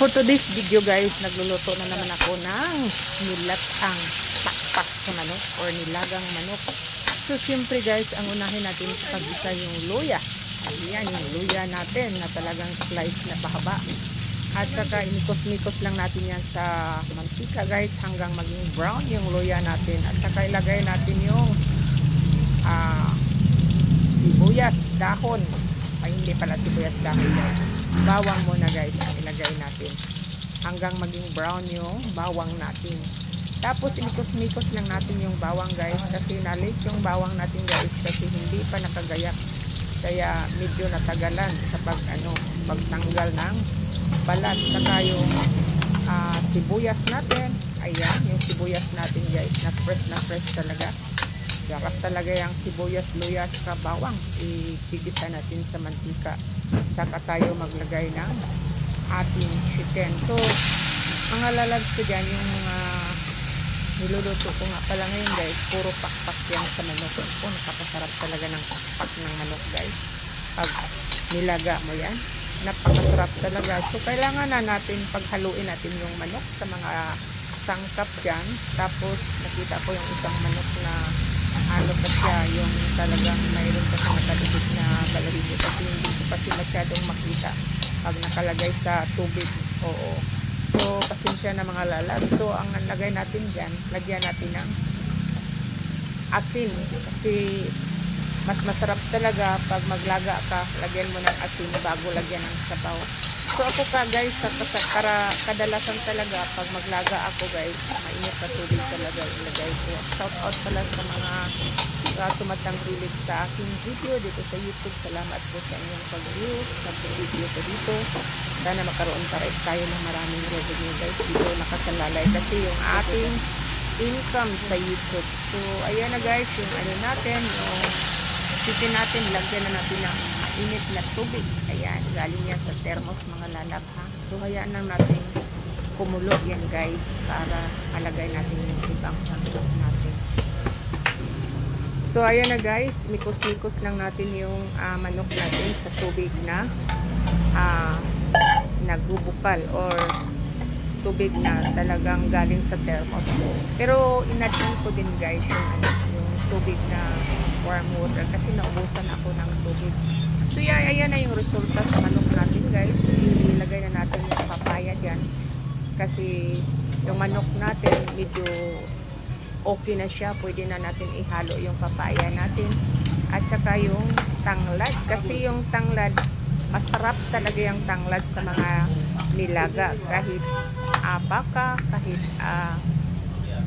For today's video guys, nagluluto na naman ako ng nilatang pakpak sa manok or nilagang manok. So syempre guys, ang unahin natin sa pag-isa yung luya. Ayan yung luya natin na talagang slice na pahaba. At saka inikos-mikos lang natin yan sa mantika guys hanggang maging brown yung luya natin. At saka ilagay natin yung sibuyas dahon. Ay hindi pala sibuyas dahon guys. Bawang muna guys ang ilagay natin hanggang maging brown yung bawang natin. Tapos inikos-mikos lang natin yung bawang guys kasi nalit yung bawang natin guys kasi hindi pa nakagayak. Kaya medyo natagalan sa pagtanggal ng balat. Saka yung sibuyas natin. Ayan, yung sibuyas natin guys. Na fresh talaga. Sarap talaga yung sibuyas, luya, saka bawang. Igigisa natin sa mantika. Saka tayo maglagay ng ating chicken. So, mga lalabs ko dyan, yung niluluto ko nga pala ngayon guys, puro pakpak yan sa manok. Oh, napakasarap talaga ng pakpak ng manok guys. Pag nilaga mo yan, napakasarap talaga. So, kailangan na natin paghaluin natin yung manok sa mga sangkap dyan. Tapos, nakita ko yung isang manok na ano pa siya, yung talagang mayroon pa sa matalipid na balahibo kasi hindi ko kasi masyadong makita pag nakalagay sa tubig. Oo. So, pasensya na mga lalab. So, ang nalagay natin dyan, lagyan natin ng asin. Kasi, mas masarap talaga pag maglaga ka, lagyan mo ng asin bago lagyan ng sabaw. So, ako guys, kadalasan talaga, pag maglaga ako guys, mainit na tubig talaga ilagay ko. Shout out pala sa mga tumatangkilik sa aking video dito sa YouTube. Salamat po sa inyong pag-view sa video ko dito. Sana makaroon tayo ng maraming revenue guys dito nakasalalay kasi yung ating income sa YouTube. So ayan na guys, yung ano natin, yung chicken natin, lagyan na natin ng mainit na tubig. Ayan, galing yan sa thermos mga lalab ha. So hayaan lang natin kumulo yan guys para malagay natin yung ibang sangkap natin. So ayan na guys, mikos-mikos lang natin yung manok natin sa tubig na nagbubukal or tubig na talagang galing sa thermos. Pero in-add ko din guys yung tubig na warm water kasi naubusan ako ng tubig. So ayan na yung resulta sa manok natin guys. Ilagay na natin yung papaya dyan kasi yung manok natin medyo okay na siya. Pwede na natin ihalo yung papaya natin at saka yung tanglad kasi yung tanglad masarap talaga yung tanglad sa mga nilaga kahit baka, kahit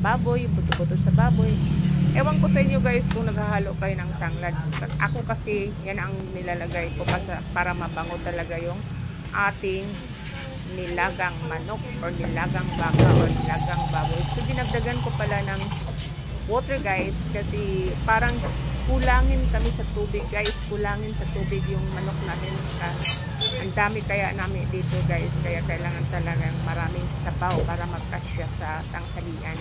baboy, buto-buto sa baboy. Ewan ko sa inyo guys kung naghahalo kayo ng tanglad. Ako kasi yan ang nilalagay ko para mabango talaga yung ating nilagang manok or nilagang baka or nilagang baboy. So dinagdagan ko pala ng water guys kasi parang kulangin kami sa tubig guys. Kulangin sa tubig yung manok natin. Ang dami kaya namin dito guys. Kaya kailangan talagang maraming sabaw para magkasya sa tanghalian.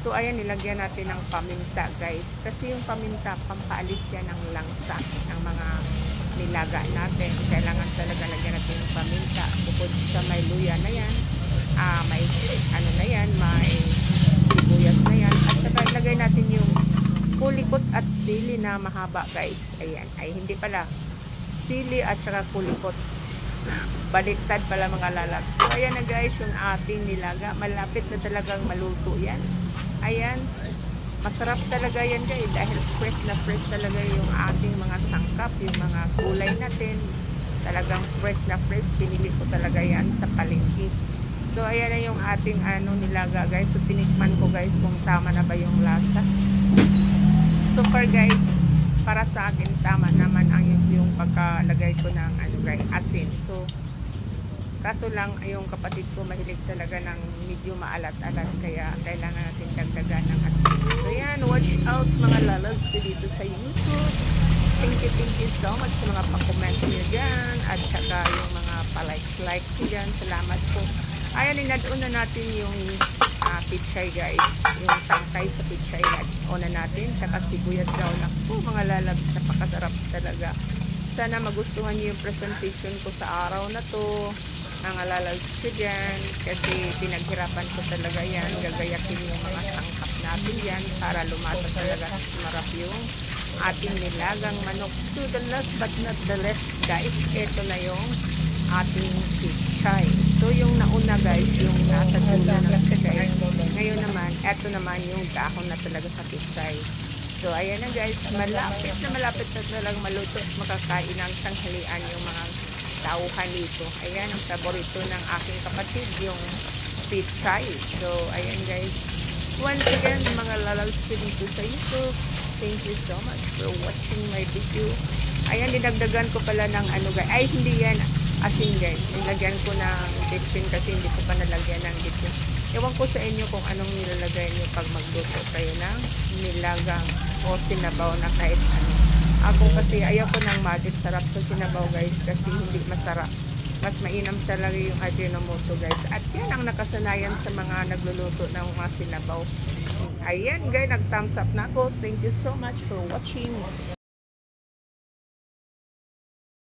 So ayan, nilagyan natin ng paminta guys. Kasi yung paminta, pampaalis yan ng langsa ng mga nilaga natin. Kailangan talaga lagyan natin yung paminta. Bukod sa may luya na yan, may ano na yan, may sibuyas na yan. At saka ilagay natin yung kulikot at sili na mahaba guys. Ayan, ay hindi pala. Sili at saka kulikot. Baliktad pala mga lalab. So ayan na guys, yung ating nilaga. Malapit na talagang maluto yan. Ayan, masarap talaga yan guys dahil fresh talaga yung ating mga sangkap, yung mga gulay natin. Talagang fresh na fresh. Pinili ko talaga yan sa palengke. So ayan na yung ating nilaga guys. So tinikman ko guys kung tama na ba yung lasa. So far guys, para sa akin tama naman ang yung pagkalagay ko ng guys, asin. So kaso lang yung kapatid ko mahilig talaga ng medyo maalat-alat kaya kailangan natin dagdagan ng asin. So yan, watch out mga lalabs ko dito sa YouTube. Thank you so much sa mga pa-comment niyo dyan at saka yung mga pa-like dyan. Salamat po. Ayan, inad-on na natin yung pichay guys. Yung tangkay sa pichay na natin. Saka sibuyas daw na po mga lalabs. Napakasarap talaga. Sana magustuhan niyo yung presentation ko sa araw na to. mga lalabs ko dyan kasi pinaghirapan ko talaga yan. Gagayakin yung mga sangkap natin yan para lumasa talaga marap yung ating nilagang manok. So the last but not the least guys, ito na yung ating pichay. So yung nauna guys, yung nasa dulo ng pichay. Ngayon naman, ito naman yung dahon na talaga sa pichay. So ayan na guys, malapit na talagang maluto at makakain ng tanghalian yung mga tauhan dito. Ayan, ang paborito ng aking kapatid, yung pichay. So ayan guys, once again mga lalabs ko dito sa YouTube, thank you so much for watching my video. Ayan, dinagdagan ko pala ng ano guys, ay hindi yan asin guys, nilagyan ko ng bitsin kasi hindi ko pa nalagyan ng bitsin. Ewan ko sa inyo kung anong nilalagay nyo pag magluto kayo ng nilagang o sinabaw na kahit ano. Ako kasi ayaw ko ng magic sarap sa sinabaw guys kasi hindi masarap. Mas mainam talaga yung Ajinomoto guys. At yan ang nakasanayan sa mga nagluluto ng mga sinabaw. Ayan guys, nag-thumbs up na ako. Thank you so much for watching.